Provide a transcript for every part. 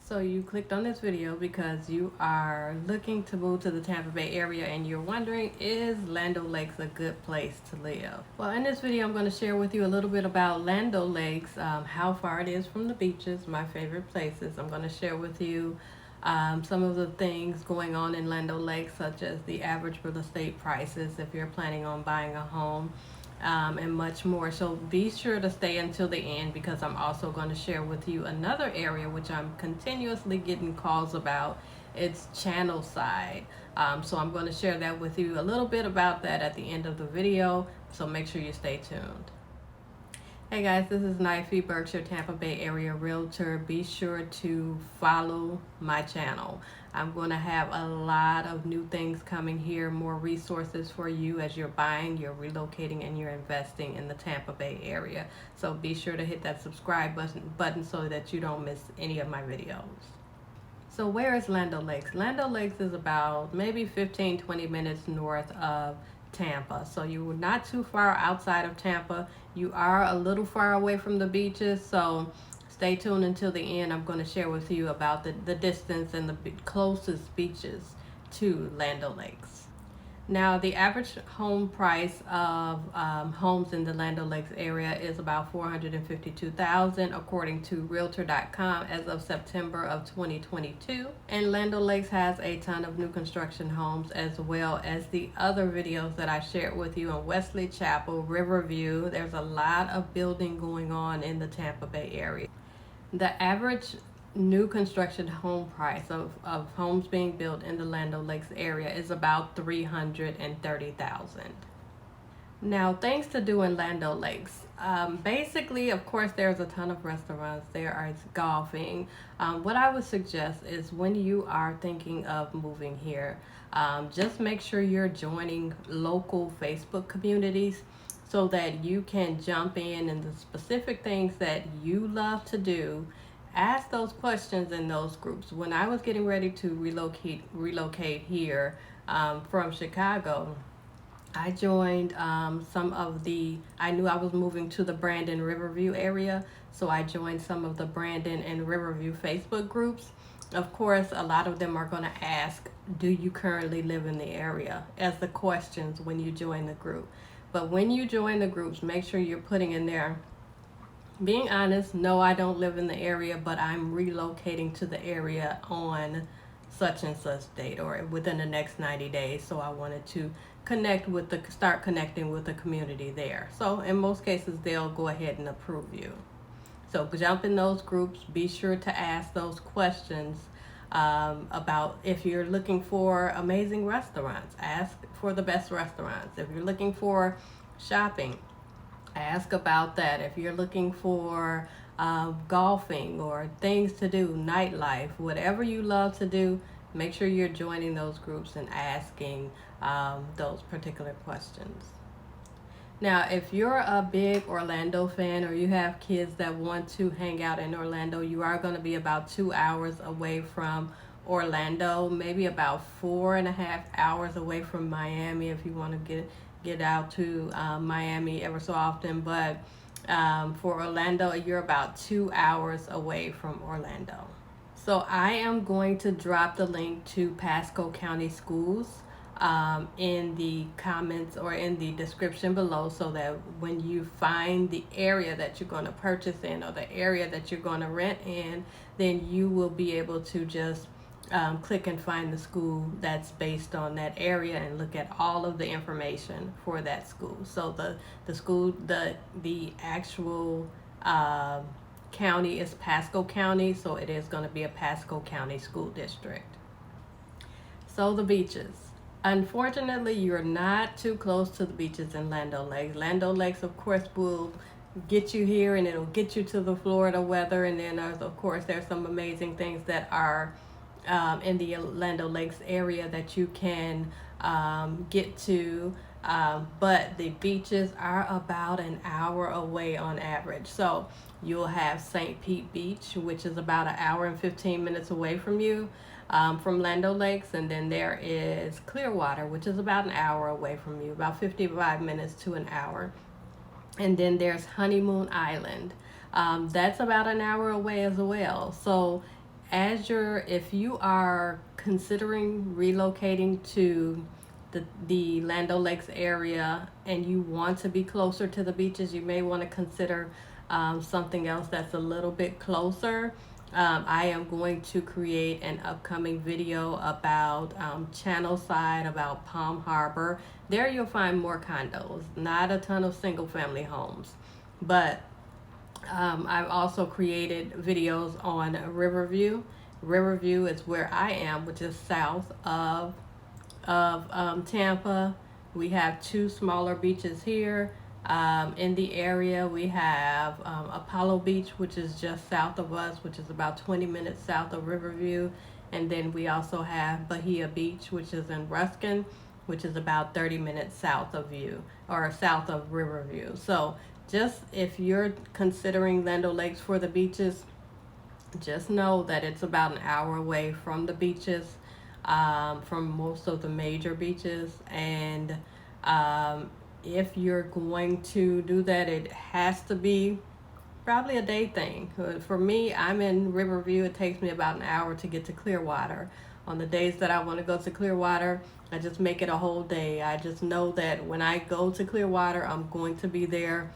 So you clicked on this video because you are looking to move to the Tampa Bay area and you're wondering, is Land O'Lakes a good place to live? Well, in this video, I'm going to share with you a little bit about Land O'Lakes, how far it is from the beaches, my favorite places. I'm going to share with you some of the things going on in Land O'Lakes, such as the average real estate prices if you're planning on buying a home. And much more. So be sure to stay until the end because I'm also going to share with you another area which I'm continuously getting calls about. It's Channelside. So I'm going to share that with you a little bit about that at the end of the video. So make sure you stay tuned. Hey guys, this is Knifie Burks, your Tampa Bay Area Realtor. Be sure to follow my channel. I'm going to have a lot of new things coming here, more resources for you as you're buying, you're relocating, and you're investing in the Tampa Bay area. So be sure to hit that subscribe button so that you don't miss any of my videos. So where is Land O'Lakes? Land O'Lakes is about maybe 15-20 minutes north of Tampa. So you're not too far outside of Tampa. You are a little far away from the beaches, so stay tuned until the end. I'm going to share with you about the distance and the closest beaches to Land O'Lakes. Now, the average home price of homes in the Land O'Lakes area is about $452,000 according to Realtor.com as of September of 2022. And Land O'Lakes has a ton of new construction homes, as well as the other videos that I shared with you in Wesley Chapel, Riverview. There's a lot of building going on in the Tampa Bay area. The average new construction home price of homes being built in the Land O'Lakes area is about $330,000. Now, things to do in Land O'Lakes. Basically, of course, there's a ton of restaurants. There is golfing. What I would suggest is when you are thinking of moving here, just make sure you're joining local Facebook communities so that you can jump in the specific things that you love to do. Ask those questions in those groups. When I was getting ready to relocate here from Chicago, I joined I knew I was moving to the Brandon Riverview area, so I joined some of the Brandon and Riverview Facebook groups. Of course, a lot of them are going to ask, do you currently live in the area, as the questions when you join the group. But when you join the groups, make sure you're putting in there, being honest, no, I don't live in the area, but I'm relocating to the area on such and such date or within the next 90 days. So I wanted to start connecting with the community there. So in most cases, they'll go ahead and approve you. So jump in those groups. Be sure to ask those questions about if you're looking for amazing restaurants, ask for the best restaurants. If you're looking for shopping, ask about that. If you're looking for golfing or things to do, nightlife, whatever you love to do, make sure you're joining those groups and asking those particular questions. Now, if you're a big Orlando fan or you have kids that want to hang out in Orlando, you are going to be about 2 hours away from Orlando, maybe about 4.5 hours away from Miami if you want to get out to Miami ever so often. But for Orlando, you're about 2 hours away from Orlando. So I am going to drop the link to Pasco County Schools in the comments or in the description below, so that when you find the area that you're going to purchase in or the area that you're going to rent in, then you will be able to just click and find the school that's based on that area and look at all of the information for that school. So the school, the actual county is Pasco County, so it is going to be a Pasco County school district. So the beaches. Unfortunately, you're not too close to the beaches in Land O'Lakes. Land O'Lakes, of course, will get you here and it'll get you to the Florida weather. And then, there's some amazing things that are in the Land O'Lakes area that you can get to. But the beaches are about an hour away on average. So you'll have St. Pete Beach, which is about an hour and 15 minutes away from you. From Land O'Lakes, and then there is Clearwater, which is about an hour away from you, about 55 minutes to an hour. And then there's Honeymoon Island. That's about an hour away as well. So if you are considering relocating to the Land O'Lakes area and you want to be closer to the beaches, you may want to consider something else that's a little bit closer. I am going to create an upcoming video about Channelside, about Palm Harbor. There you'll find more condos, not a ton of single family homes. But I've also created videos on Riverview. Riverview is where I am, which is south of Tampa. We have two smaller beaches here. In the area, we have Apollo Beach, which is just south of us, which is about 20 minutes south of Riverview. And then we also have Bahia Beach, which is in Ruskin, which is about 30 minutes south of you, or south of Riverview. So just if you're considering Land O'Lakes for the beaches, just know that it's about an hour away from the beaches, from most of the major beaches. And if you're going to do that, it has to be probably a day thing. For me, I'm in Riverview. It takes me about an hour to get to Clearwater. On the days that I want to go to Clearwater, I just make it a whole day. I just know that when I go to Clearwater, I'm going to be there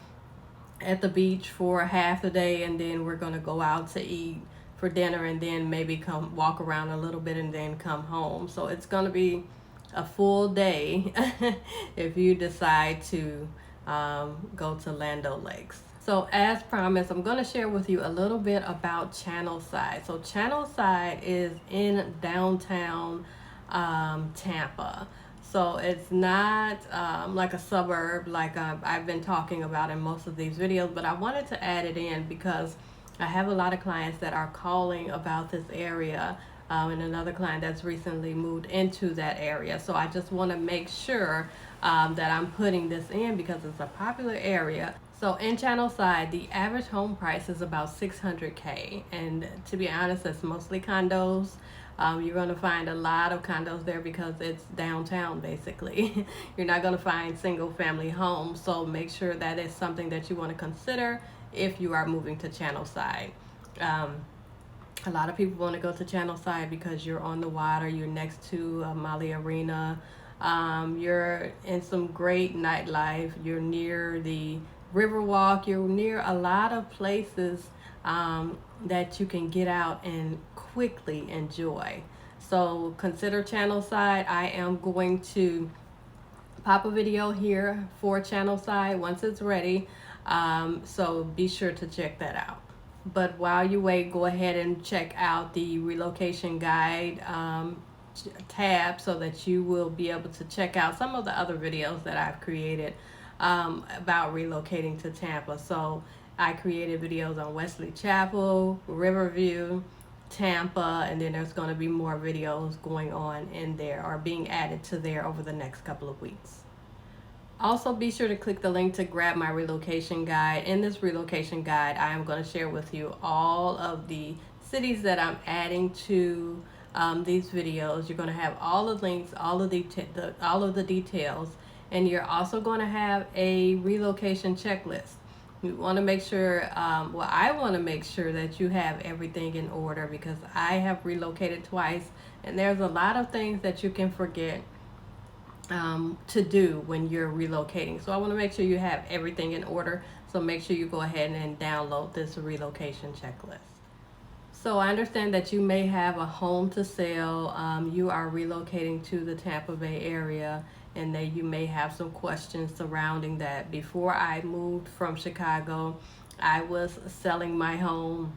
at the beach for half the day, and then we're going to go out to eat for dinner, and then maybe come walk around a little bit and then come home. So it's going to be a full day if you decide to go to Land O'Lakes. So as promised, I'm going to share with you a little bit about Channelside. So Channelside is in downtown Tampa. So it's not like a suburb like I've been talking about in most of these videos, but I wanted to add it in because I have a lot of clients that are calling about this area, and another client that's recently moved into that area. So I just want to make sure that I'm putting this in because it's a popular area. So in Channelside, the average home price is about $600K, and to be honest, it's mostly condos. You're going to find a lot of condos there because it's downtown basically. You're not going to find single family homes, so make sure that is something that you want to consider if you are moving to Channelside. A lot of people want to go to Channelside because you're on the water, you're next to Maui Arena, you're in some great nightlife, you're near the Riverwalk, you're near a lot of places that you can get out and quickly enjoy. So consider Channelside. I am going to pop a video here for Channelside once it's ready, so be sure to check that out. But while you wait, go ahead and check out the relocation guide tab so that you will be able to check out some of the other videos that I've created about relocating to Tampa. So I created videos on Wesley Chapel, Riverview, Tampa, and then there's going to be more videos going on in there or being added to there over the next couple of weeks. Also, be sure to click the link to grab my relocation guide. In this relocation guide, I am going to share with you all of the cities that I'm adding to these videos. You're going to have all the links, all of the details, and you're also going to have a relocation checklist. You want to make sure, I want to make sure that you have everything in order because I have relocated twice, and there's a lot of things that you can forget to do when you're relocating. So I want to make sure you have everything in order. So make sure you go ahead and download this relocation checklist. So I understand that you may have a home to sell. You are relocating to the Tampa Bay area, and that you may have some questions surrounding that. Before I moved from Chicago, I was selling my home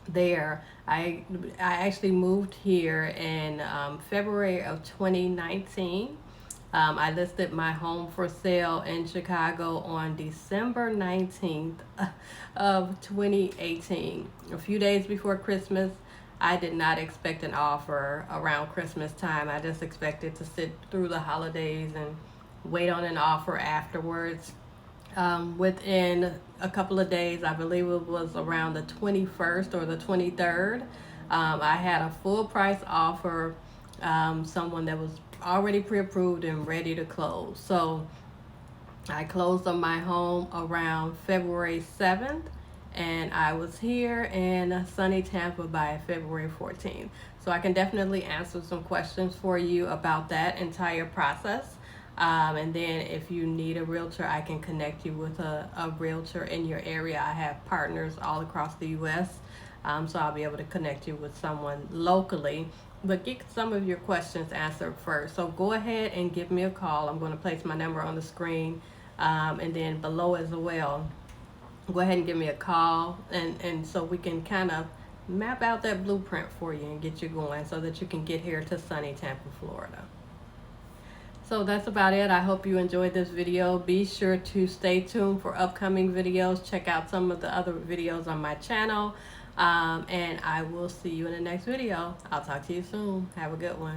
there. I actually moved here in February of 2019. I listed my home for sale in Chicago on December 19th of 2018. A few days before Christmas. I did not expect an offer around Christmas time. I just expected to sit through the holidays and wait on an offer afterwards. Within a couple of days, I believe it was around the 21st or the 23rd, I had a full price offer, someone that was already pre-approved and ready to close. So I closed on my home around February 7th, and I was here in sunny Tampa by February 14th. So I can definitely answer some questions for you about that entire process. And then if you need a realtor, I can connect you with a realtor in your area. I have partners all across the U.S., so I'll be able to connect you with someone locally. But get some of your questions answered first. So go ahead and give me a call. I'm going to place my number on the screen, and then below as well. Go ahead and give me a call, and so we can kind of map out that blueprint for you and get you going so that you can get here to sunny Tampa, Florida. So that's about it. I hope you enjoyed this video. Be sure to stay tuned for upcoming videos. Check out some of the other videos on my channel. And I will see you in the next video. I'll talk to you soon. Have a good one.